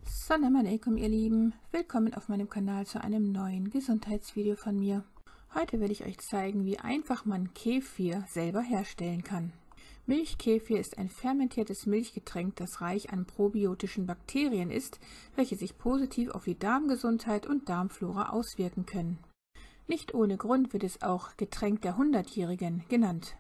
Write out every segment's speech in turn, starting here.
Assalamu alaikum, ihr Lieben. Willkommen auf meinem Kanal zu einem neuen Gesundheitsvideo von mir. Heute will ich euch zeigen, wie einfach man Kefir selber herstellen kann. Milchkefir ist ein fermentiertes Milchgetränk, das reich an probiotischen Bakterien ist, welche sich positiv auf die Darmgesundheit und Darmflora auswirken können. Nicht ohne Grund wird es auch Getränk der Hundertjährigen genannt.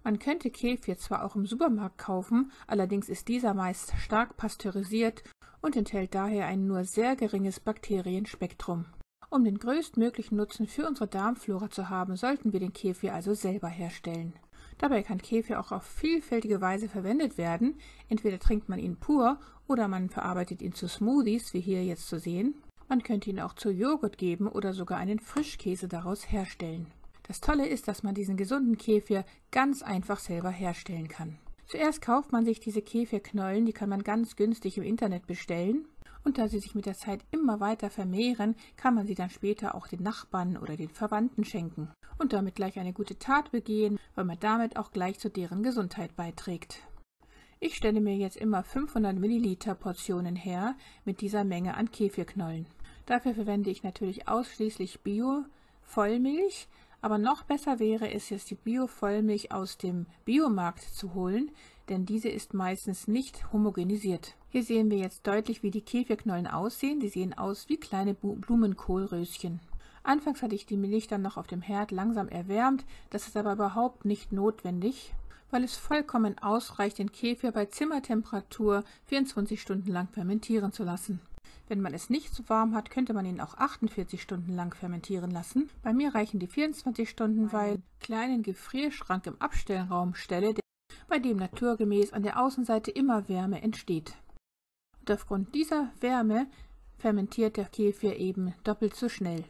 Man könnte Kefir zwar auch im Supermarkt kaufen, allerdings ist dieser meist stark pasteurisiert und enthält daher ein nur sehr geringes Bakterienspektrum. Um den größtmöglichen Nutzen für unsere Darmflora zu haben, sollten wir den Kefir also selber herstellen. Dabei kann Kefir auch auf vielfältige Weise verwendet werden. Entweder trinkt man ihn pur oder man verarbeitet ihn zu Smoothies, wie hier jetzt zu sehen. Man könnte ihn auch zu Joghurt geben oder sogar einen Frischkäse daraus herstellen. Das Tolle ist, dass man diesen gesunden Kefir ganz einfach selber herstellen kann. Zuerst kauft man sich diese Kefirknollen, die kann man ganz günstig im Internet bestellen. Und da sie sich mit der Zeit immer weiter vermehren, kann man sie dann später auch den Nachbarn oder den Verwandten schenken. Und damit gleich eine gute Tat begehen, weil man damit auch gleich zu deren Gesundheit beiträgt. Ich stelle mir jetzt immer 500 Milliliter Portionen her mit dieser Menge an Kefirknollen. Dafür verwende ich natürlich ausschließlich Bio-Vollmilch. Aber noch besser wäre es jetzt, die Bio-Vollmilch aus dem Biomarkt zu holen, denn diese ist meistens nicht homogenisiert. Hier sehen wir jetzt deutlich, wie die Kefirknollen aussehen. Die sehen aus wie kleine Blumenkohlröschen. Anfangs hatte ich die Milch dann noch auf dem Herd langsam erwärmt. Das ist aber überhaupt nicht notwendig, weil es vollkommen ausreicht, den Kefir bei Zimmertemperatur 24 Stunden lang fermentieren zu lassen. Wenn man es nicht so warm hat, könnte man ihn auch 48 Stunden lang fermentieren lassen. Bei mir reichen die 24 Stunden, weil ich einen kleinen Gefrierschrank im Abstellraum stelle, bei dem naturgemäß an der Außenseite immer Wärme entsteht. Und aufgrund dieser Wärme fermentiert der Kefir eben doppelt so schnell.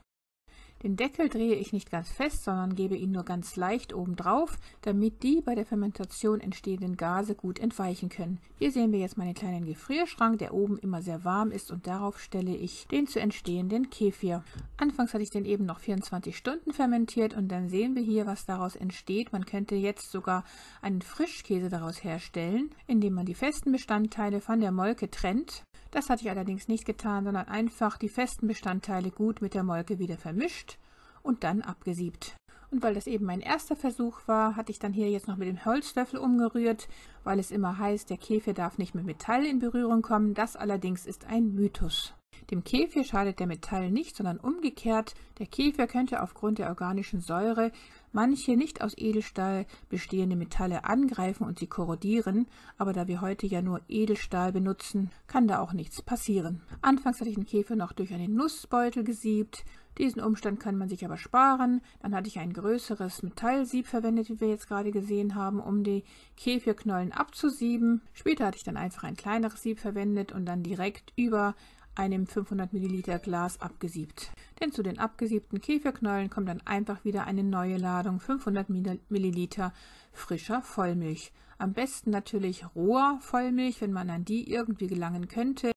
Den Deckel drehe ich nicht ganz fest, sondern gebe ihn nur ganz leicht oben drauf, damit die bei der Fermentation entstehenden Gase gut entweichen können. Hier sehen wir jetzt meinen kleinen Gefrierschrank, der oben immer sehr warm ist, und darauf stelle ich den zu entstehenden Kefir. Anfangs hatte ich den eben noch 24 Stunden fermentiert und dann sehen wir hier, was daraus entsteht. Man könnte jetzt sogar einen Frischkäse daraus herstellen, indem man die festen Bestandteile von der Molke trennt. Das hatte ich allerdings nicht getan, sondern einfach die festen Bestandteile gut mit der Molke wieder vermischt und dann abgesiebt. Und weil das eben mein erster Versuch war, hatte ich dann hier jetzt noch mit dem Holzlöffel umgerührt, weil es immer heißt, der Kefir darf nicht mit Metall in Berührung kommen. Das allerdings ist ein Mythos. Dem Kefir schadet der Metall nicht, sondern umgekehrt. Der Kefir könnte aufgrund der organischen Säure manche nicht aus Edelstahl bestehende Metalle angreifen und sie korrodieren, aber da wir heute ja nur Edelstahl benutzen, kann da auch nichts passieren. Anfangs hatte ich den Kefir noch durch einen Nussbeutel gesiebt. Diesen Umstand kann man sich aber sparen. Dann hatte ich ein größeres Metallsieb verwendet, wie wir jetzt gerade gesehen haben, um die Kefirknollen abzusieben. Später hatte ich dann einfach ein kleineres Sieb verwendet und dann direkt über einem 500 Milliliter Glas abgesiebt. Denn zu den abgesiebten Kefirknollen kommt dann einfach wieder eine neue Ladung 500 Milliliter frischer Vollmilch. Am besten natürlich roher Vollmilch, wenn man an die irgendwie gelangen könnte,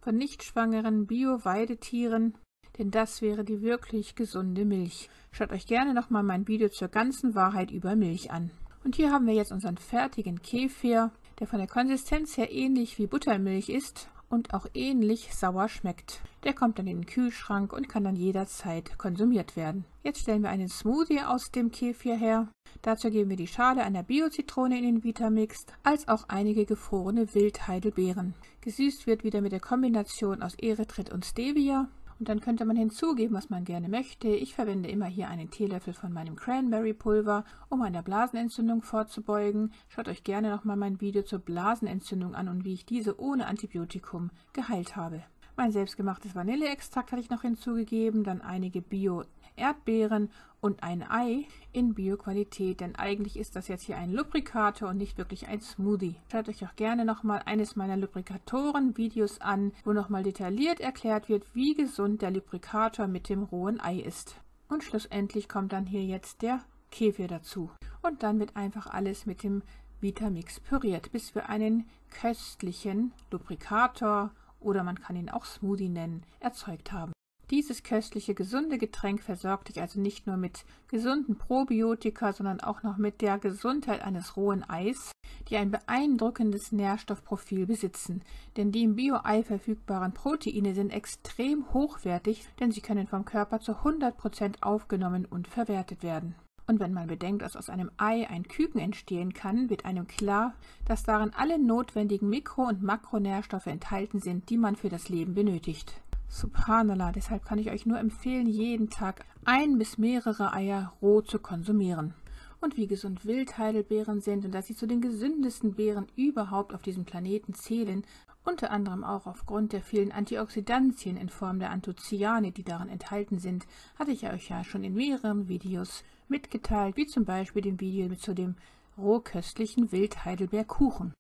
von nicht schwangeren Bio-Weidetieren, denn das wäre die wirklich gesunde Milch. Schaut euch gerne nochmal mein Video zur ganzen Wahrheit über Milch an. Und hier haben wir jetzt unseren fertigen Kefir, der von der Konsistenz her ähnlich wie Buttermilch ist und auch ähnlich sauer schmeckt. Der kommt dann in den Kühlschrank und kann dann jederzeit konsumiert werden. Jetzt stellen wir einen Smoothie aus dem Kefir her. Dazu geben wir die Schale einer Bio-Zitrone in den Vitamix, als auch einige gefrorene Wildheidelbeeren. Gesüßt wird wieder mit der Kombination aus Erythrit und Stevia. Und dann könnte man hinzugeben, was man gerne möchte. Ich verwende immer hier einen Teelöffel von meinem Cranberry-Pulver, um einer Blasenentzündung vorzubeugen. Schaut euch gerne nochmal mein Video zur Blasenentzündung an und wie ich diese ohne Antibiotikum geheilt habe. Mein selbstgemachtes Vanilleextrakt hatte ich noch hinzugegeben, dann einige Bio-Erdbeeren und ein Ei in Bio-Qualität, denn eigentlich ist das jetzt hier ein Lubrikator und nicht wirklich ein Smoothie. Schaut euch auch gerne nochmal eines meiner Lubrikatoren-Videos an, wo nochmal detailliert erklärt wird, wie gesund der Lubrikator mit dem rohen Ei ist. Und schlussendlich kommt dann hier jetzt der Kefir dazu. Und dann wird einfach alles mit dem Vitamix püriert, bis wir einen köstlichen Lubrikator, oder man kann ihn auch Smoothie nennen, erzeugt haben. Dieses köstliche, gesunde Getränk versorgt dich also nicht nur mit gesunden Probiotika, sondern auch noch mit der Gesundheit eines rohen Eis, die ein beeindruckendes Nährstoffprofil besitzen. Denn die im Bio-Ei verfügbaren Proteine sind extrem hochwertig, denn sie können vom Körper zu 100% aufgenommen und verwertet werden. Und wenn man bedenkt, dass aus einem Ei ein Küken entstehen kann, wird einem klar, dass darin alle notwendigen Mikro- und Makronährstoffe enthalten sind, die man für das Leben benötigt. Subhanallah, deshalb kann ich euch nur empfehlen, jeden Tag 1 bis mehrere Eier roh zu konsumieren. Und wie gesund Wildheidelbeeren sind und dass sie zu den gesündesten Beeren überhaupt auf diesem Planeten zählen, unter anderem auch aufgrund der vielen Antioxidantien in Form der Anthocyane, die darin enthalten sind, hatte ich euch ja schon in mehreren Videos mitgeteilt, wie zum Beispiel dem Video zu dem rohköstlichen Wildheidelbeerkuchen.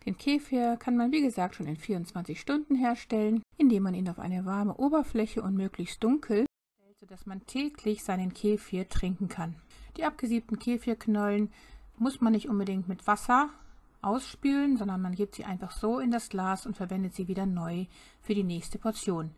Den Kefir kann man wie gesagt schon in 24 Stunden herstellen, indem man ihn auf eine warme Oberfläche und möglichst dunkel stellt, sodass man täglich seinen Kefir trinken kann. Die abgesiebten Kefirknollen muss man nicht unbedingt mit Wasser ausspülen, sondern man gibt sie einfach so in das Glas und verwendet sie wieder neu für die nächste Portion.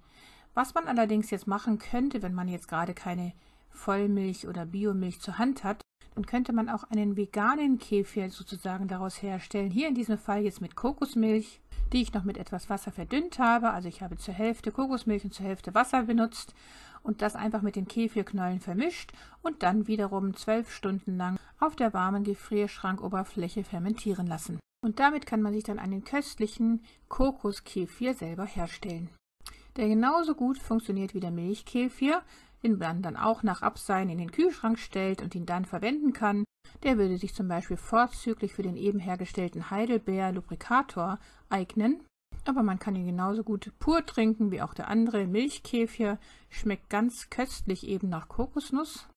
Was man allerdings jetzt machen könnte, wenn man jetzt gerade keine Vollmilch oder Biomilch zur Hand hat, dann könnte man auch einen veganen Kefir sozusagen daraus herstellen. Hier in diesem Fall jetzt mit Kokosmilch, die ich noch mit etwas Wasser verdünnt habe. Also ich habe zur Hälfte Kokosmilch und zur Hälfte Wasser benutzt und das einfach mit den Kefirknollen vermischt und dann wiederum 12 Stunden lang auf der warmen Gefrierschrankoberfläche fermentieren lassen. Und damit kann man sich dann einen köstlichen Kokoskefir selber herstellen, der genauso gut funktioniert wie der Milchkefir, den man dann auch nach Abseien in den Kühlschrank stellt und ihn dann verwenden kann. Der würde sich zum Beispiel vorzüglich für den eben hergestellten Heidelbeer-Lubrikator eignen. Aber man kann ihn genauso gut pur trinken wie auch der andere Milchkefir. Schmeckt ganz köstlich eben nach Kokosnuss.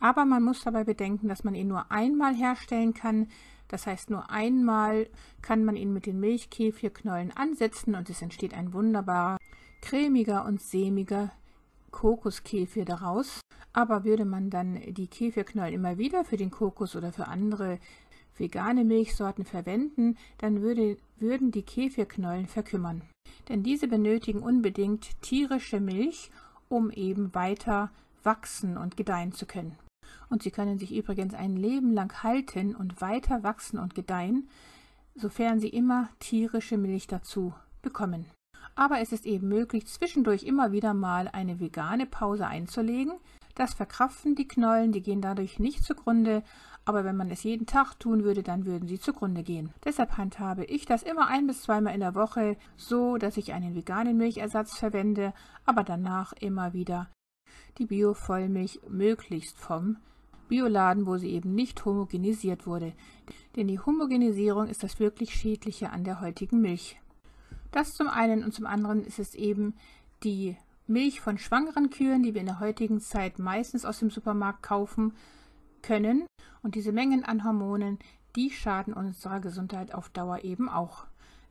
Aber man muss dabei bedenken, dass man ihn nur einmal herstellen kann. Das heißt, nur einmal kann man ihn mit den Milchkefirknollen ansetzen und es entsteht ein wunderbarer, cremiger und sämiger Kokoskefir daraus. Aber würde man dann die Kefirknollen immer wieder für den Kokos oder für andere vegane Milchsorten verwenden, dann würden die Kefirknollen verkümmern. Denn diese benötigen unbedingt tierische Milch, um eben weiter wachsen und gedeihen zu können. Und sie können sich übrigens ein Leben lang halten und weiter wachsen und gedeihen, sofern sie immer tierische Milch dazu bekommen. Aber es ist eben möglich, zwischendurch immer wieder mal eine vegane Pause einzulegen. Das verkraften die Knollen, die gehen dadurch nicht zugrunde, aber wenn man es jeden Tag tun würde, dann würden sie zugrunde gehen. Deshalb handhabe ich das immer 1 bis 2 Mal in der Woche so, dass ich einen veganen Milchersatz verwende, aber danach immer wieder die Bio-Vollmilch, möglichst vom Bioladen, wo sie eben nicht homogenisiert wurde. Denn die Homogenisierung ist das wirklich Schädliche an der heutigen Milch. Das zum einen und zum anderen ist es eben die Milch von schwangeren Kühen, die wir in der heutigen Zeit meistens aus dem Supermarkt kaufen können. Und diese Mengen an Hormonen, die schaden unserer Gesundheit auf Dauer eben auch.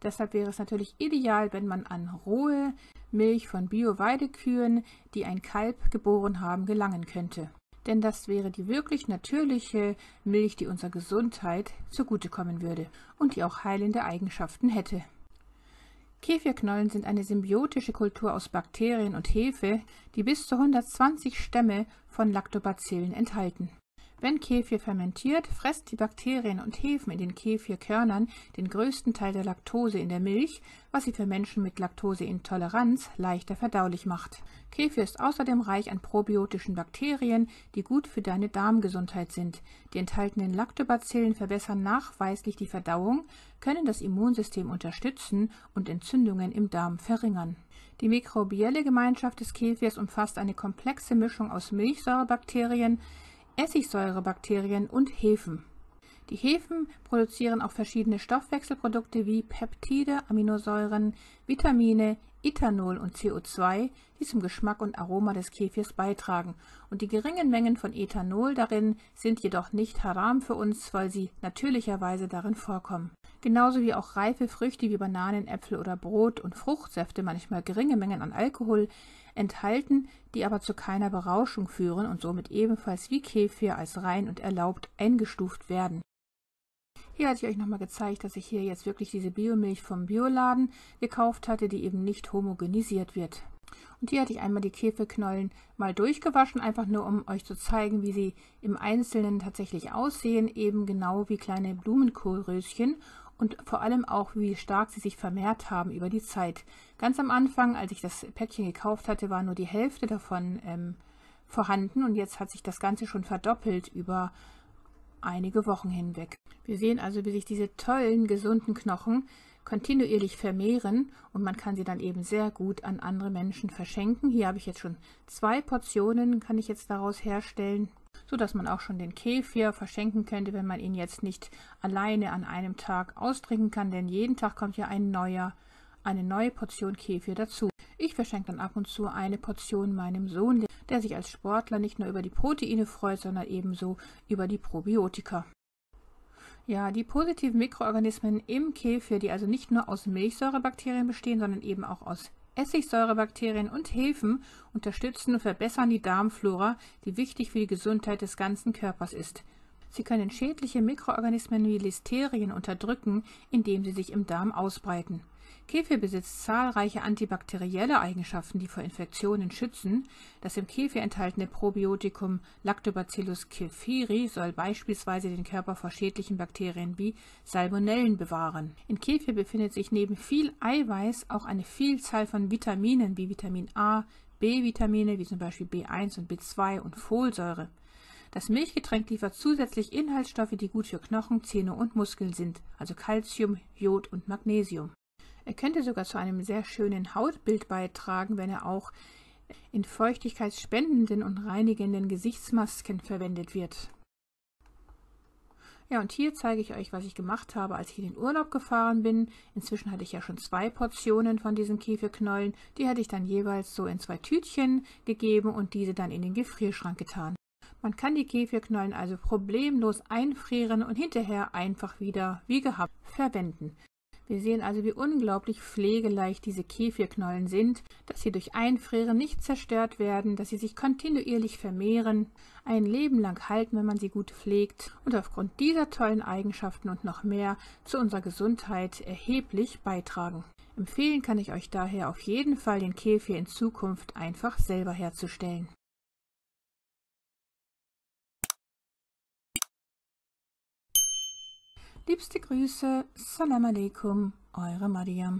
Deshalb wäre es natürlich ideal, wenn man an rohe Milch von Bio-Weidekühen, die ein Kalb geboren haben, gelangen könnte. Denn das wäre die wirklich natürliche Milch, die unserer Gesundheit zugutekommen würde und die auch heilende Eigenschaften hätte. Kefirknollen sind eine symbiotische Kultur aus Bakterien und Hefe, die bis zu 120 Stämme von Lactobacillen enthalten. Wenn Kefir fermentiert, fressen die Bakterien und Hefen in den Kefirkörnern den größten Teil der Laktose in der Milch, was sie für Menschen mit Laktoseintoleranz leichter verdaulich macht. Kefir ist außerdem reich an probiotischen Bakterien, die gut für deine Darmgesundheit sind. Die enthaltenen Lactobacillen verbessern nachweislich die Verdauung, können das Immunsystem unterstützen und Entzündungen im Darm verringern. Die mikrobielle Gemeinschaft des Kefirs umfasst eine komplexe Mischung aus Milchsäurebakterien, Essigsäurebakterien und Hefen. Die Hefen produzieren auch verschiedene Stoffwechselprodukte wie Peptide, Aminosäuren, Vitamine, Ethanol und CO2, die zum Geschmack und Aroma des Kefirs beitragen. Und die geringen Mengen von Ethanol darin sind jedoch nicht haram für uns, weil sie natürlicherweise darin vorkommen. Genauso wie auch reife Früchte wie Bananen, Äpfel oder Brot und Fruchtsäfte manchmal geringe Mengen an Alkohol enthalten, die aber zu keiner Berauschung führen und somit ebenfalls wie Kefir als rein und erlaubt eingestuft werden. Hier hatte ich euch nochmal gezeigt, dass ich hier jetzt wirklich diese Biomilch vom Bioladen gekauft hatte, die eben nicht homogenisiert wird. Und hier hatte ich einmal die Käferknollen mal durchgewaschen, einfach nur um euch zu zeigen, wie sie im Einzelnen tatsächlich aussehen, eben genau wie kleine Blumenkohlröschen und vor allem auch, wie stark sie sich vermehrt haben über die Zeit. Ganz am Anfang, als ich das Päckchen gekauft hatte, war nur die Hälfte davon vorhanden und jetzt hat sich das Ganze schon verdoppelt über einige Wochen hinweg. Wir sehen also, wie sich diese tollen, gesunden Knochen kontinuierlich vermehren und man kann sie dann eben sehr gut an andere Menschen verschenken. Hier habe ich jetzt schon 2 Portionen, kann ich jetzt daraus herstellen, so dass man auch schon den Kefir verschenken könnte, wenn man ihn jetzt nicht alleine an einem Tag austrinken kann, denn jeden Tag kommt ja eine neue Portion Kefir dazu. Ich verschenke dann ab und zu eine Portion meinem Sohn, der sich als Sportler nicht nur über die Proteine freut, sondern ebenso über die Probiotika. Ja, die positiven Mikroorganismen im Kefir, die also nicht nur aus Milchsäurebakterien bestehen, sondern eben auch aus Essigsäurebakterien und Hefen, unterstützen und verbessern die Darmflora, die wichtig für die Gesundheit des ganzen Körpers ist. Sie können schädliche Mikroorganismen wie Listerien unterdrücken, indem sie sich im Darm ausbreiten. Kefir besitzt zahlreiche antibakterielle Eigenschaften, die vor Infektionen schützen. Das im Kefir enthaltene Probiotikum Lactobacillus kefiri soll beispielsweise den Körper vor schädlichen Bakterien wie Salmonellen bewahren. In Kefir befindet sich neben viel Eiweiß auch eine Vielzahl von Vitaminen wie Vitamin A, B-Vitamine wie zum Beispiel B1 und B2 und Folsäure. Das Milchgetränk liefert zusätzlich Inhaltsstoffe, die gut für Knochen, Zähne und Muskeln sind, also Calcium, Jod und Magnesium. Er könnte sogar zu einem sehr schönen Hautbild beitragen, wenn er auch in feuchtigkeitsspendenden und reinigenden Gesichtsmasken verwendet wird. Ja, und hier zeige ich euch, was ich gemacht habe, als ich in den Urlaub gefahren bin. Inzwischen hatte ich ja schon 2 Portionen von diesen Kefirknollen. Die hatte ich dann jeweils so in 2 Tütchen gegeben und diese dann in den Gefrierschrank getan. Man kann die Kefirknollen also problemlos einfrieren und hinterher einfach wieder wie gehabt verwenden. Wir sehen also, wie unglaublich pflegeleicht diese Kefirknollen sind, dass sie durch Einfrieren nicht zerstört werden, dass sie sich kontinuierlich vermehren, ein Leben lang halten, wenn man sie gut pflegt und aufgrund dieser tollen Eigenschaften und noch mehr zu unserer Gesundheit erheblich beitragen. Empfehlen kann ich euch daher auf jeden Fall, den Kefir in Zukunft einfach selber herzustellen. Liebste Grüße, Salam Aleikum, eure Mariam.